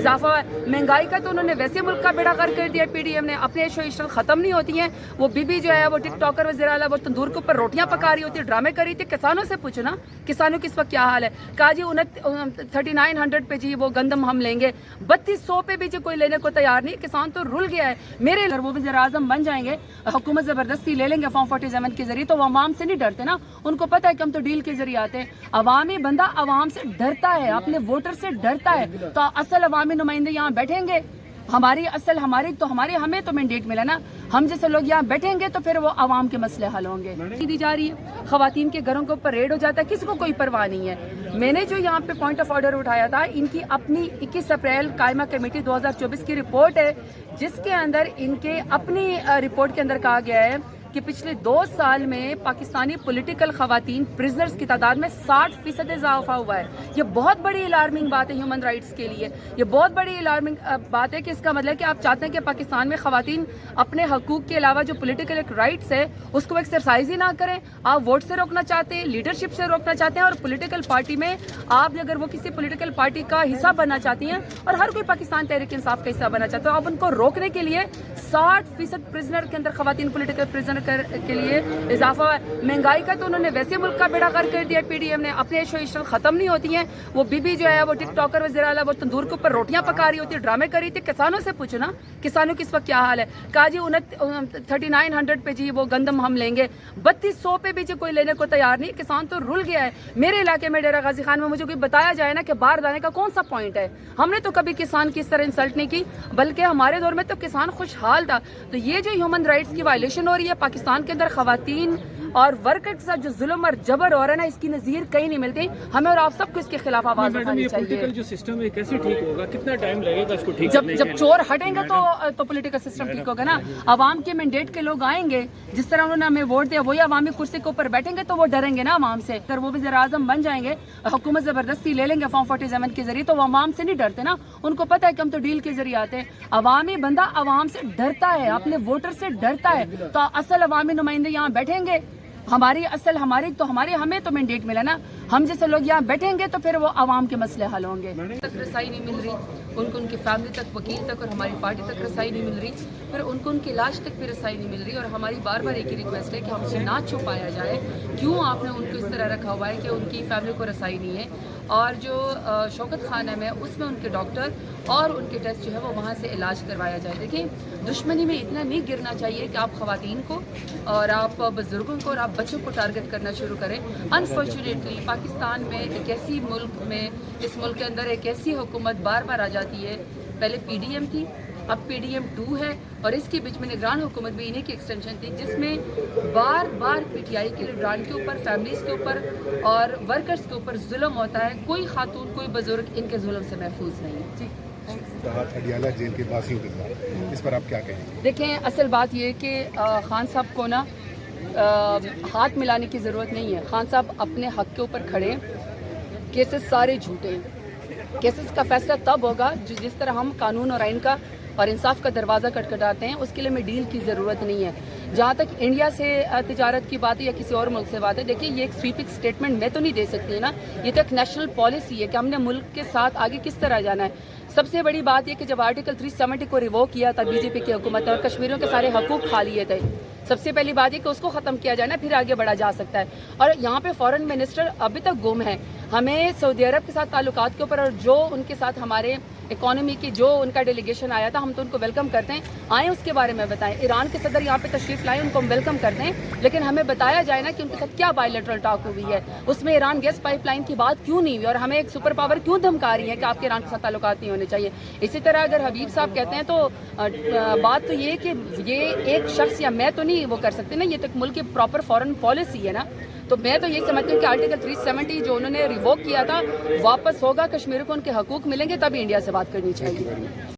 اضافہ ہوا ہے. مہنگائی کا تو انہوں نے ویسے ملک کا بیڑا غرق کر دیا. پی ڈی ایم نے اپنے ایشو ایشل ختم نہیں ہوتی ہیں. وہ بی بی جو ہے وہ ٹک ٹاکر وزیر اعلیٰ وہ تندور کے اوپر روٹیاں پکا رہی ہوتی ہے, ڈرامے کر رہی تھی. کسانوں سے پوچھو نا کسانوں کی اس وقت کیا حال ہے. کہا جی 3900 پہ جی وہ گندم ہم لیں گے, 3200 پہ بھی جی کوئی لینے کو تیار نہیں. کسان تو رل گیا ہے. میرے اگر وہ وزیر اعظم بن جائیں گے, حکومت زبردستی لے لیں گے فارم 47 کے ذریعے, تو وہ عوام سے نہیں ڈرتے نا. ان کو پتہ ہے کہ ہم تو ڈیل کے ذریعے آتے ہیں. عوامی بندہ عوام سے ڈرتا ہے, اپنے ووٹر سے ڈرتا ہے. تو اصل عوامی نمائندے یہاں بیٹھیں گے, ہمیں تو مینڈیٹ ملا نا. ہم جیسے لوگ یہاں بیٹھیں گے تو پھر وہ عوام کے مسئلے حل ہوں گے. دی جا رہی ہے, خواتین کے گھروں کے اوپر ریڈ ہو جاتا ہے, کسی کو کوئی پرواہ نہیں ہے. میں نے جو یہاں پہ پوائنٹ آف آرڈر اٹھایا تھا, ان کی اپنی 21 اپریل قائمہ کمیٹی 2024 کی رپورٹ ہے, جس کے اندر ان کے اپنی رپورٹ کے اندر کہا گیا ہے کہ پچھلے 2 سال میں پاکستانی پولیٹیکل خواتین پرزنرز کی تعداد میں 60% اضافہ ہوا ہے. یہ بہت بڑی الارمنگ بات ہے ہیومن رائٹس کے لیے. یہ بہت بڑی الارمنگ بات ہے کہ اس کا مطلب ہے کہ آپ چاہتے ہیں کہ پاکستان میں خواتین اپنے حقوق کے علاوہ جو پولیٹیکل ایک رائٹس ہے اس کو ایکسرسائز ہی نہ کریں. آپ ووٹ سے روکنا چاہتے ہیں, لیڈرشپ سے روکنا چاہتے ہیں, اور پولیٹیکل پارٹی میں آپ اگر وہ کسی پولیٹیکل پارٹی کا حصہ بننا چاہتی ہیں, اور ہر کوئی پاکستان تحریک انصاف کا حصہ بننا چاہتا ہے, آپ ان کو روکنے کے لیے 60% پرزنر کے اندر خواتین پولیٹیکل پرزنر کے لیے اضافہ ہوا ہے. مہنگائی کا تو انہوں نے ویسے ملک کا بیڑا غرق کر دیا. پی ڈی ایم نے اپنے ایشو ایشل ختم نہیں ہوتی ہیں. وہ بی بی جو ہے وہ ٹک ٹاکر وزیر اعلیٰ وہ تندور کے اوپر روٹیاں پکا رہی ہوتی ہے, ڈرامے کر رہی تھی. کسانوں سے پوچھو نا کسانوں کی اس وقت کیا حال ہے. کہا جی 3900 پہ جی وہ گندم ہم لیں گے, 3200 پہ بھی جی کوئی لینے کو تیار نہیں. کسان تو رل گیا ہے. میرے علاقے میں ڈیرہ غازی خان میں مجھے کوئی بتایا جائے نا کہ باہر جانے کا کون سا پوائنٹ ہے. ہم نے تو کبھی کسان کی اس طرح انسلٹ نہیں کی, بلکہ ہمارے دور میں تو کسان خوشحال تھا. تو یہ جو ہیومن رائٹس کی وائلیشن ہو رہی ہے پاکستان کے اندر خواتین اور ورکر کے ساتھ جو ظلم اور جبر ہو رہا ہے نا, اس کی نظیر کہیں نہیں ملتی. ہمیں اور آپ سب کو اس کے خلاف آواز اٹھانی چاہیے. جو سسٹم ہے کیسے ٹھیک ہوگا, کتنا ٹائم لگے گا اس کو ٹھیک کرنے کے لیے؟ جب چور ہٹیں گے تو پولیٹیکل سسٹم ٹھیک ہوگا نا. عوام کے مینڈیٹ کے لوگ آئیں گے, جس طرح انہوں نے ہمیں ووٹ دیا, وہی عوامی کرسی کے اوپر بیٹھیں گے تو وہ ڈریں گے نا عوام سے. اگر وہ وزیر اعظم بن جائیں گے, حکومت زبردستی لے لیں گے فارم 47 کے ذریعے, تو وہ عوام سے نہیں ڈرتے نا. ان کو پتہ ہے کہ ہم تو ڈیل کے ذریعے آتے ہیں. عوامی بندہ عوام سے ڈرتا ہے, اپنے ووٹر سے ڈرتا ہے. تو اصل عوامی نمائندے یہاں بیٹھیں گے, ہمیں تو مینڈیٹ ملا نا. ہم جیسے لوگ یہاں بیٹھیں گے تو پھر وہ عوام کے مسئلے حل ہوں گے. تک رسائی نہیں مل رہی, ان کو ان کی فیملی تک, وکیل تک, اور ہماری پارٹی تک رسائی نہیں مل رہی. پھر ان کو ان کی لاش تک بھی رسائی نہیں مل رہی. اور ہماری بار بار ایک ہی ریکویسٹ ہے کہ ہم سے نہ چھپایا جائے کیوں آپ نے ان کو اس طرح رکھا ہوا ہے کہ ان کی فیملی کو رسائی نہیں ہے. اور جو شوکت خانم ہے اس میں ان کے ڈاکٹر اور ان کے ٹیسٹ جو ہے وہ وہاں سے علاج کروایا جائے. دیکھیں, دشمنی میں اتنا نہیں گرنا چاہیے کہ آپ خواتین کو اور آپ بزرگوں کو اور آپ بچوں کو ٹارگٹ کرنا شروع کریں. انفارچونیٹلی پاکستان میں ایک ایسی ملک میں, اس ملک کے اندر ایک ایسی حکومت بار بار آ جاتی ہے. پہلے پی ڈی ایم تھی, اب پی ڈی ایم 2 ہے, اور اس کے بیچ میں نگران حکومت بھی انہیں کی ایکسٹینشن تھی, جس میں بار بار پی ٹی آئی کے لیڈران کے اوپر, فیملیز کے اوپر اور ورکرز کے اوپر ظلم ہوتا ہے. کوئی خاتون, کوئی بزرگ ان کے ظلم سے محفوظ نہیں ہے. جی اڈیالہ جیل کے باسیوں کے ساتھ, اس پر آپ کیا کہیں گے؟ دیکھیں, اصل بات یہ ہے کہ خان صاحب کو نا ہاتھ ملانے کی ضرورت نہیں ہے. خان صاحب اپنے حق کے اوپر کھڑے. کیسز سارے جھوٹے ہیں. کیسز کا فیصلہ تب ہوگا جس طرح ہم قانون اور آئین کا اور انصاف کا دروازہ کھٹکھٹاتے ہیں. اس کے لیے ہمیں ڈیل کی ضرورت نہیں ہے. جہاں تک انڈیا سے تجارت کی بات ہے یا کسی اور ملک سے بات ہے, دیکھیے یہ ایک سویپنگ اسٹیٹمنٹ میں تو نہیں دے سکتی ہے نا. یہ تو ایک نیشنل پالیسی ہے کہ ہم نے ملک کے ساتھ آگے کس طرح جانا ہے. سب سے بڑی بات یہ کہ جب آرٹیکل 370 کو ریووک کیا تھا بی جے پی کی حکومت نے, اور کشمیریوں کے سارے حقوق کھا لیے تھے, سب سے پہلی بات یہ کہ اس کو ختم کیا جائے نا, پھر آگے بڑھا جا سکتا ہے. اور یہاں پہ فورن منسٹر ابھی تک گم ہے. ہمیں سعودی عرب کے ساتھ تعلقات کے اوپر, اور جو ان کے ساتھ ہمارے اکانومی کی جو ان کا ڈیلیگیشن آیا تھا, ہم تو ان کو ویلکم کرتے ہیں. آئیں اس کے بارے میں بتائیں. ایران کے صدر یہاں پہ تشریف لائیں, ان کو ہم ویلکم کرتے ہیں, لیکن ہمیں بتایا جائے نا کہ ان کے ساتھ کیا بائی لیٹرل ٹاک ہوئی ہے. اس میں ایران گیس پائپ لائن کی بات کیوں نہیں ہوئی, اور ہمیں ایک سپر پاور کیوں دھمکا رہی ہے کہ آپ کے ایران کے ساتھ تعلقات نہیں ہونے چاہیے. اسی طرح اگر حبیب صاحب کہتے ہیں تو بات تو یہ کہ یہ ایک شخص یا میں تو نہیں وہ کر سکتے نا, یہ تو ایک ملک کی پراپر فارن پالیسی ہے نا. تو میں تو یہ سمجھتی ہوں کہ آرٹیکل 370 جو انہوں نے ریووک کیا تھا واپس ہوگا, کشمیریوں کو ان کے حقوق ملیں گے, تبھی انڈیا سے بات کرنی چاہیے.